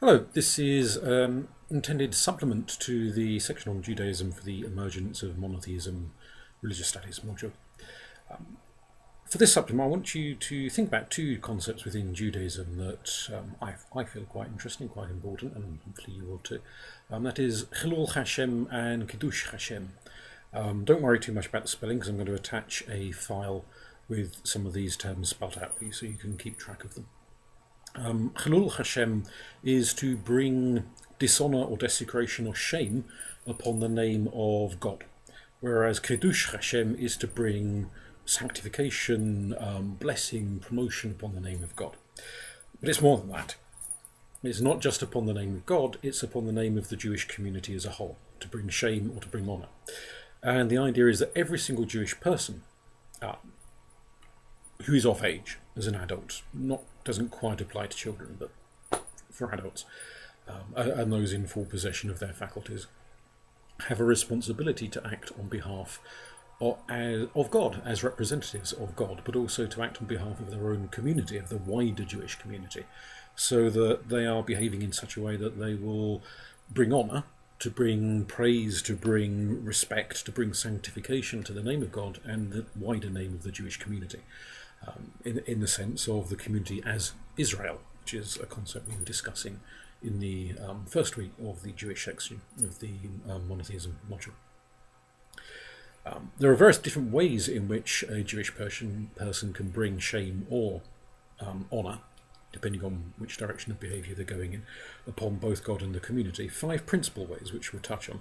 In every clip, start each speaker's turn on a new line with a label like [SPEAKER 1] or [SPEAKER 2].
[SPEAKER 1] Hello, this is intended supplement to the section on Judaism for the Emergence of Monotheism religious studies module. For this supplement, I want you to think about two concepts within Judaism that I feel quite interesting, quite important, and hopefully you will too. That is Hillul Hashem and Kiddush Hashem. Don't worry too much about the spelling, because I'm going to attach a file with some of these terms spelled out for you so you can keep track of them. Hillul Hashem is to bring dishonour or desecration or shame upon the name of God, whereas Kiddush Hashem is to bring sanctification, blessing, promotion upon the name of God. But it's more than that. It's not just upon the name of God, it's upon the name of the Jewish community as a whole, to bring shame or to bring honour. And the idea is that every single Jewish person who is of age as an adult, doesn't quite apply to children, but for adults, and those in full possession of their faculties, have a responsibility to act on behalf of God, as representatives of God, but also to act on behalf of their own community, of the wider Jewish community, so that they are behaving in such a way that they will bring honour, to bring praise, to bring respect, to bring sanctification to the name of God and the wider name of the Jewish community. In the sense of the community as Israel, which is a concept we were discussing in the first week of the Jewish section of the monotheism module. There are various different ways in which a Jewish person can bring shame or honour, depending on which direction of behaviour they're going in, upon both God and the community. 5 principal ways which we'll touch on.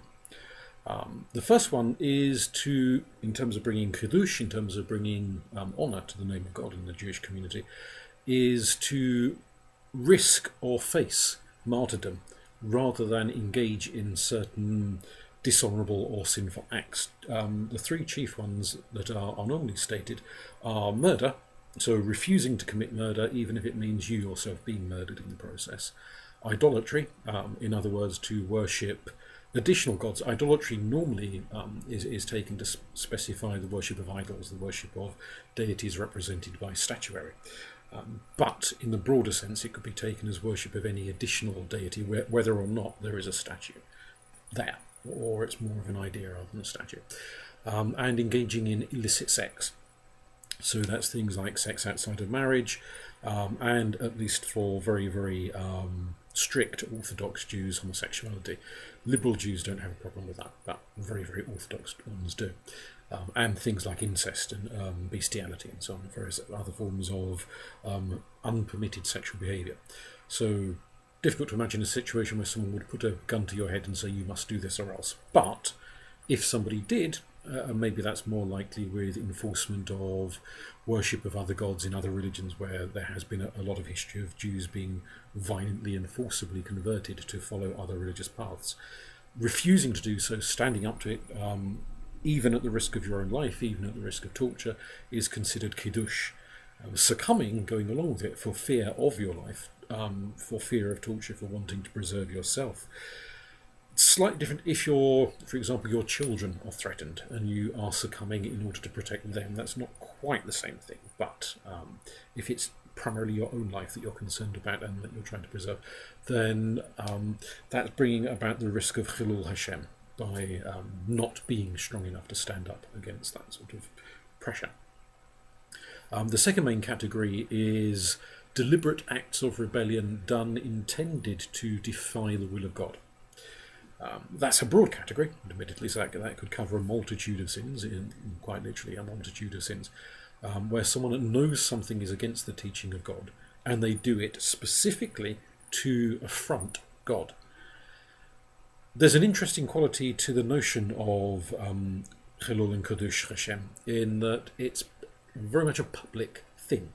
[SPEAKER 1] The first one is to, in terms of bringing Kiddush, in terms of bringing honour to the name of God in the Jewish community, is to risk or face martyrdom rather than engage in certain dishonourable or sinful acts. The 3 chief ones that are normally stated are murder, so refusing to commit murder even if it means you yourself being murdered in the process. Idolatry, in other words, to worship additional gods. Idolatry normally is taken to specify the worship of idols, the worship of deities represented by statuary. But in the broader sense, it could be taken as worship of any additional deity, whether or not there is a statue there, or it's more of an idea rather than a statue. And engaging in illicit sex. So that's things like sex outside of marriage, and at least for very, very strict Orthodox Jews, homosexuality. Liberal Jews don't have a problem with that, but very, very Orthodox ones do. And things like incest and bestiality and so on, various other forms of unpermitted sexual behaviour. So difficult to imagine a situation where someone would put a gun to your head and say you must do this or else. But if somebody did, maybe that's more likely with enforcement of worship of other gods in other religions, where there has been a lot of history of Jews being violently and forcibly converted to follow other religious paths. Refusing to do so, standing up to it, even at the risk of your own life, even at the risk of torture, is considered Kiddush. Succumbing, going along with it for fear of your life, for fear of torture, for wanting to preserve yourself. Slightly different if for example, your children are threatened and you are succumbing in order to protect them. That's not quite the same thing, but if it's primarily your own life that you're concerned about and that you're trying to preserve, then that's bringing about the risk of Hillul Hashem by not being strong enough to stand up against that sort of pressure. The second main category is deliberate acts of rebellion done intended to defy the will of God. That's a broad category, admittedly, so that could cover a multitude of sins, quite literally a multitude of sins, where someone knows something is against the teaching of God, and they do it specifically to affront God. There's an interesting quality to the notion of Hillul and Kiddush Hashem, in that it's very much a public thing.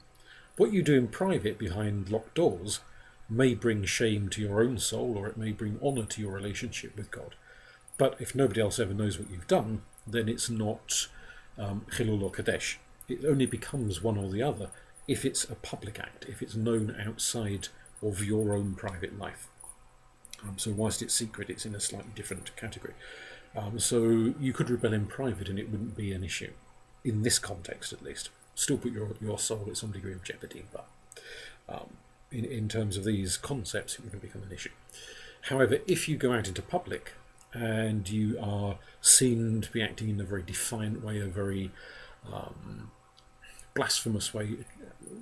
[SPEAKER 1] What you do in private behind locked doors may bring shame to your own soul, or it may bring honour to your relationship with God. But if nobody else ever knows what you've done, then it's not Hillul or Kadesh. It only becomes one or the other if it's a public act, if it's known outside of your own private life. So whilst it's secret, it's in a slightly different category. So you could rebel in private and it wouldn't be an issue, in this context at least. Still put your soul at some degree of jeopardy, but in terms of these concepts, it wouldn't become an issue. However, if you go out into public and you are seen to be acting in a very defiant way, a very blasphemous way,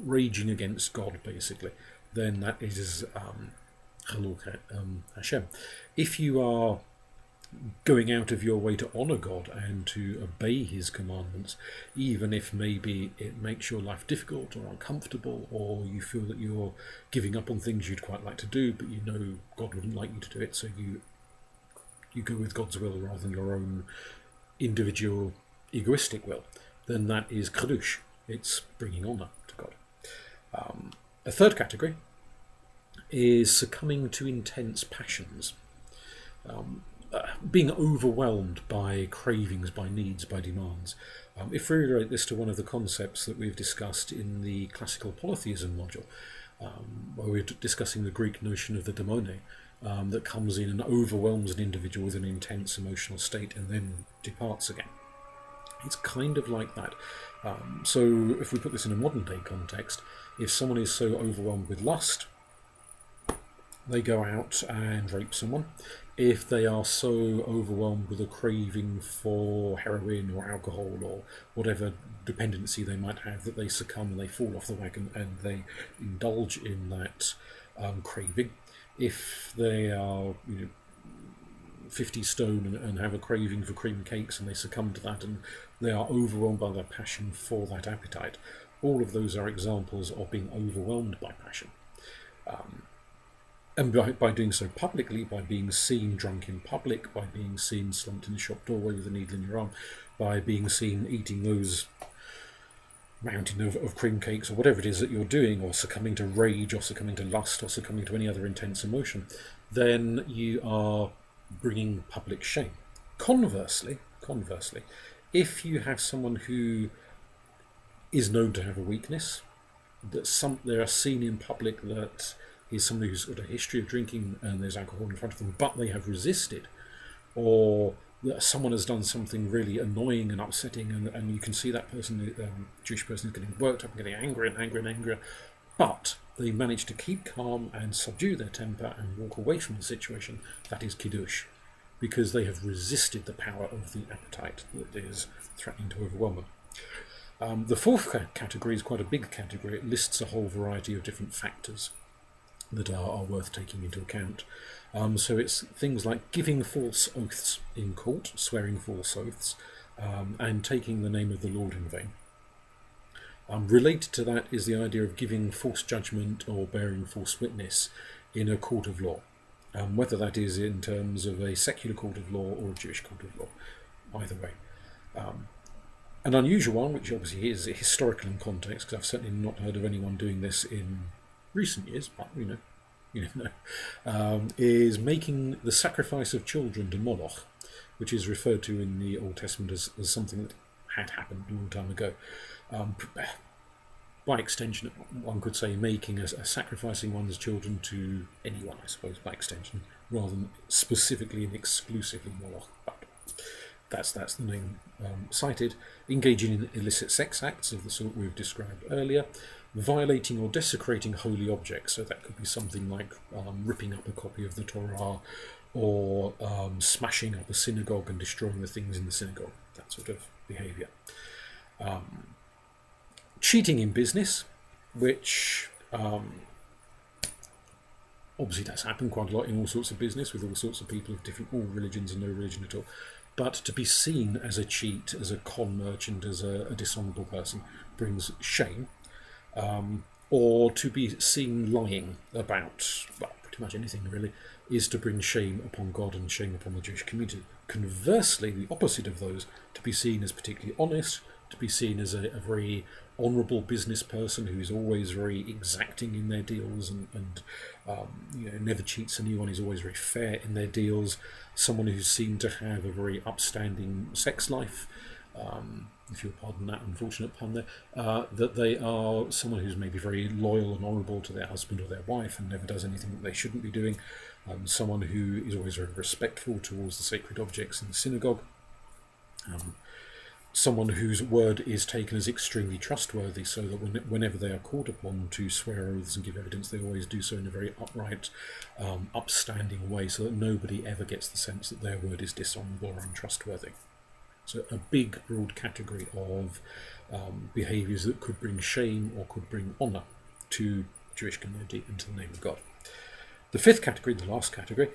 [SPEAKER 1] raging against God, basically, then that is Hillul Hashem. If you are going out of your way to honour God and to obey His commandments, even if maybe it makes your life difficult or uncomfortable, or you feel that you're giving up on things you'd quite like to do, but you know God wouldn't like you to do it, so you go with God's will rather than your own individual egoistic will, then that is Kiddush. It's bringing honour to God. A third category is succumbing to intense passions. Being overwhelmed by cravings, by needs, by demands. If we relate this to one of the concepts that we've discussed in the classical polytheism module, where we're discussing the Greek notion of the daimone, that comes in and overwhelms an individual with an intense emotional state and then departs again. It's kind of like that. So if we put this in a modern day context, if someone is so overwhelmed with lust, they go out and rape someone. If they are so overwhelmed with a craving for heroin or alcohol or whatever dependency they might have that they succumb and they fall off the wagon and they indulge in that craving. If they are 50 stone and have a craving for cream cakes and they succumb to that and they are overwhelmed by their passion for that appetite, all of those are examples of being overwhelmed by passion. And by doing so publicly, by being seen drunk in public, by being seen slumped in the shop doorway with a needle in your arm, by being seen eating those mountain of cream cakes or whatever it is that you're doing, or succumbing to rage or succumbing to lust or succumbing to any other intense emotion, then you are bringing public shame. Conversely, if you have someone who is known to have a weakness, that they are seen in public that is somebody who's got a history of drinking and there's alcohol in front of them, but they have resisted, or that someone has done something really annoying and upsetting, and you can see that person, Jewish person, is getting worked up and getting angrier and angrier and angrier, but they manage to keep calm and subdue their temper and walk away from the situation. That is Kiddush, because they have resisted the power of the appetite that is threatening to overwhelm them. The fourth category is quite a big category. It lists a whole variety of different factors that are worth taking into account. So it's things like giving false oaths in court, swearing false oaths, and taking the name of the Lord in vain. Related to that is the idea of giving false judgment or bearing false witness in a court of law, whether that is in terms of a secular court of law or a Jewish court of law, either way. An unusual one, which obviously is historical in context, because I've certainly not heard of anyone doing this in recent years, but you never know, is making the sacrifice of children to Moloch, which is referred to in the Old Testament as something that had happened a long time ago. By extension, one could say making sacrificing one's children to anyone, I suppose, by extension, rather than specifically and exclusively Moloch. But that's the name cited. Engaging in illicit sex acts of the sort we've described earlier. Violating or desecrating holy objects, so that could be something like ripping up a copy of the Torah, or smashing up a synagogue and destroying the things in the synagogue, that sort of behaviour. Cheating in business, which obviously that's happened quite a lot in all sorts of business, with all sorts of people of all religions and no religion at all. But to be seen as a cheat, as a con merchant, as a dishonourable person, brings shame. Or to be seen lying about, well, pretty much anything really, is to bring shame upon God and shame upon the Jewish community. Conversely, the opposite of those, to be seen as particularly honest, to be seen as a very honourable business person who is always very exacting in their deals and never cheats anyone, is always very fair in their deals, someone who's seen to have a very upstanding sex life, if you'll pardon that unfortunate pun there, that they are someone who's maybe very loyal and honourable to their husband or their wife and never does anything that they shouldn't be doing, someone who is always very respectful towards the sacred objects in the synagogue. someone whose word is taken as extremely trustworthy, so that whenever they are called upon to swear oaths and give evidence, they always do so in a very upright, upstanding way, so that nobody ever gets the sense that their word is dishonourable or untrustworthy. So a big, broad category of behaviours that could bring shame or could bring honour to Jewish community and to the name of God. The fifth category, the last category,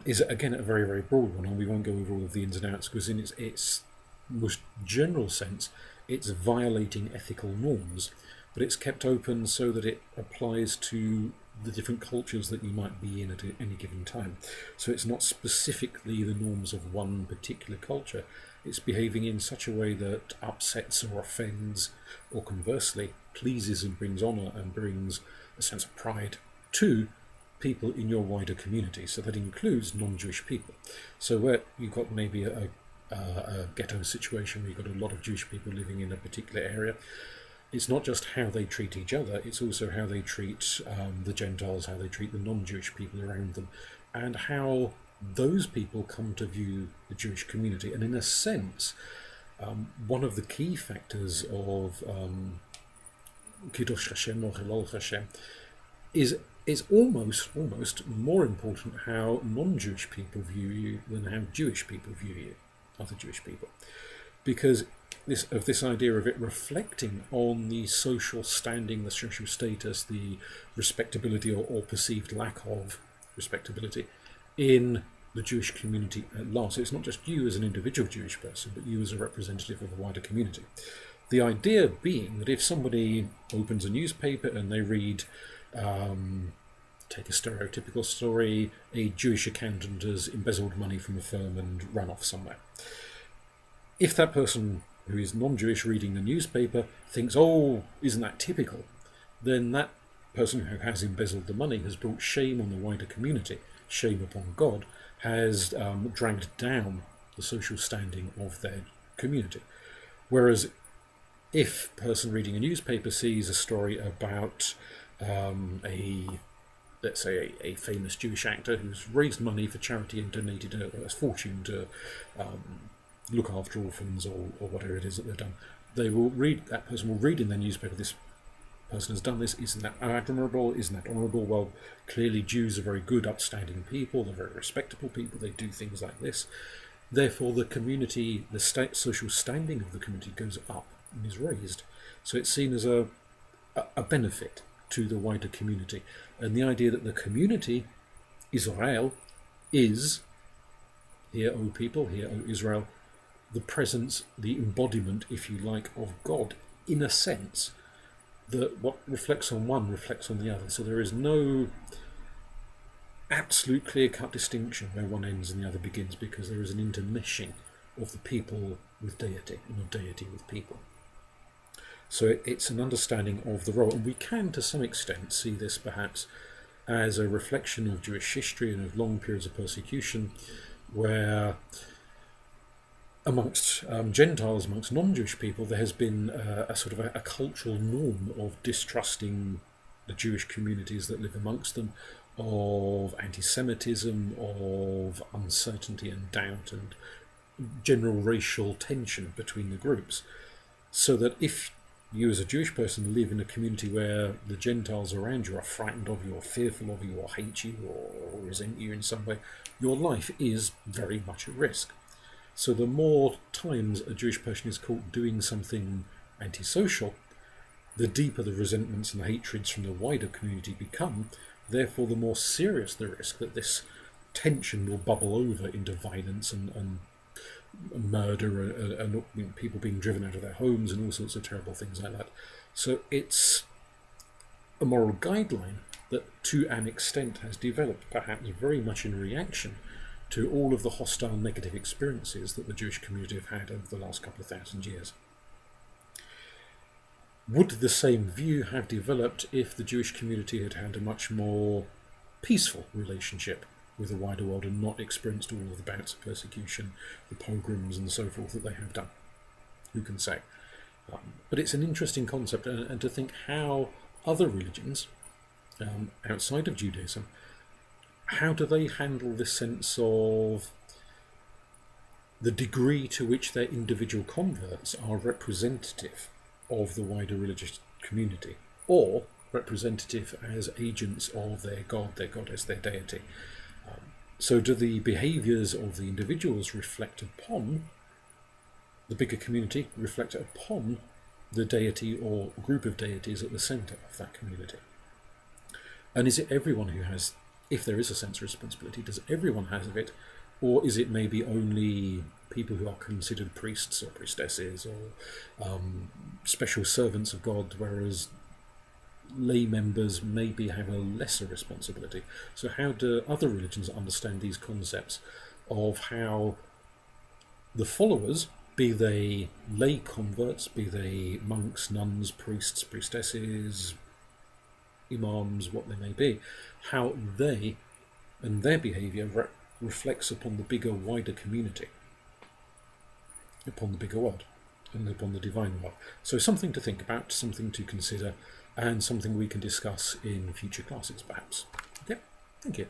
[SPEAKER 1] is again a very, very broad one, and we won't go over all of the ins and outs, because in its most general sense, it's violating ethical norms, but it's kept open so that it applies to the different cultures that you might be in at any given time. So it's not specifically the norms of one particular culture. It's behaving in such a way that upsets or offends, or conversely pleases and brings honour and brings a sense of pride to people in your wider community. So that includes non-Jewish people. So where you've got maybe a ghetto situation where you've got a lot of Jewish people living in a particular area, it's not just how they treat each other, it's also how they treat the Gentiles, how they treat the non-Jewish people around them, and how those people come to view the Jewish community. And in a sense, one of the key factors of Kiddush Hashem or Hillul Hashem is almost more important how non-Jewish people view you than how Jewish people view you, other Jewish people, because this idea of it reflecting on the social standing, the social status, the respectability or perceived lack of respectability in the Jewish community at large. So it's not just you as an individual Jewish person, but you as a representative of a wider community. The idea being that if somebody opens a newspaper and they read, take a stereotypical story, a Jewish accountant has embezzled money from a firm and run off somewhere. If that person who is non-Jewish reading the newspaper thinks, oh, isn't that typical, then that person who has embezzled the money has brought shame on the wider community, shame upon God, has dragged down the social standing of their community. Whereas if a person reading a newspaper sees a story about let's say a famous Jewish actor who's raised money for charity and donated a fortune to look after orphans or whatever it is that they've done, that person will read in their newspaper, this person has done this, isn't that admirable, isn't that honourable? Well, clearly Jews are very good, upstanding people, they're very respectable people, they do things like this. Therefore the community, the social standing of the community goes up and is raised. So it's seen as a benefit to the wider community. And the idea that the community, Israel, is, here, O people, here, O Israel, the presence, the embodiment, if you like, of God, in a sense, that what reflects on one reflects on the other. So there is no absolute clear-cut distinction where one ends and the other begins, because there is an intermeshing of the people with deity and of deity with people. So it's an understanding of the role, and we can to some extent see this perhaps as a reflection of Jewish history and of long periods of persecution, where amongst Gentiles, amongst non-Jewish people, there has been a sort of a cultural norm of distrusting the Jewish communities that live amongst them, of anti-Semitism, of uncertainty and doubt, and general racial tension between the groups. So that if you as a Jewish person live in a community where the Gentiles around you are frightened of you, or fearful of you, or hate you, or resent you in some way, your life is very much at risk. So the more times a Jewish person is caught doing something antisocial, the deeper the resentments and the hatreds from the wider community become. Therefore, the more serious the risk that this tension will bubble over into violence and murder and people being driven out of their homes and all sorts of terrible things like that. So it's a moral guideline that to an extent has developed, perhaps very much in reaction to all of the hostile negative experiences that the Jewish community have had over the last couple of thousand years. Would the same view have developed if the Jewish community had had a much more peaceful relationship with the wider world and not experienced all of the bouts of persecution, the pogroms and so forth that they have done? Who can say? But it's an interesting concept, and to think how other religions outside of Judaism, how do they handle this sense of the degree to which their individual converts are representative of the wider religious community, or representative as agents of their god, their goddess, their deity. So do the behaviours of the individuals reflect upon the bigger community, reflect upon the deity or group of deities at the centre of that community? And is it everyone who has, if there is a sense of responsibility, does everyone have it, or is it maybe only people who are considered priests or priestesses or special servants of God, whereas lay members maybe have a lesser responsibility? So how do other religions understand these concepts of how the followers, be they lay converts, be they monks, nuns, priests, priestesses, imams, what they may be, how they and their behaviour reflects upon the bigger, wider community, upon the bigger world, and upon the divine world. So something to think about, something to consider, and something we can discuss in future classes, perhaps. Okay, thank you.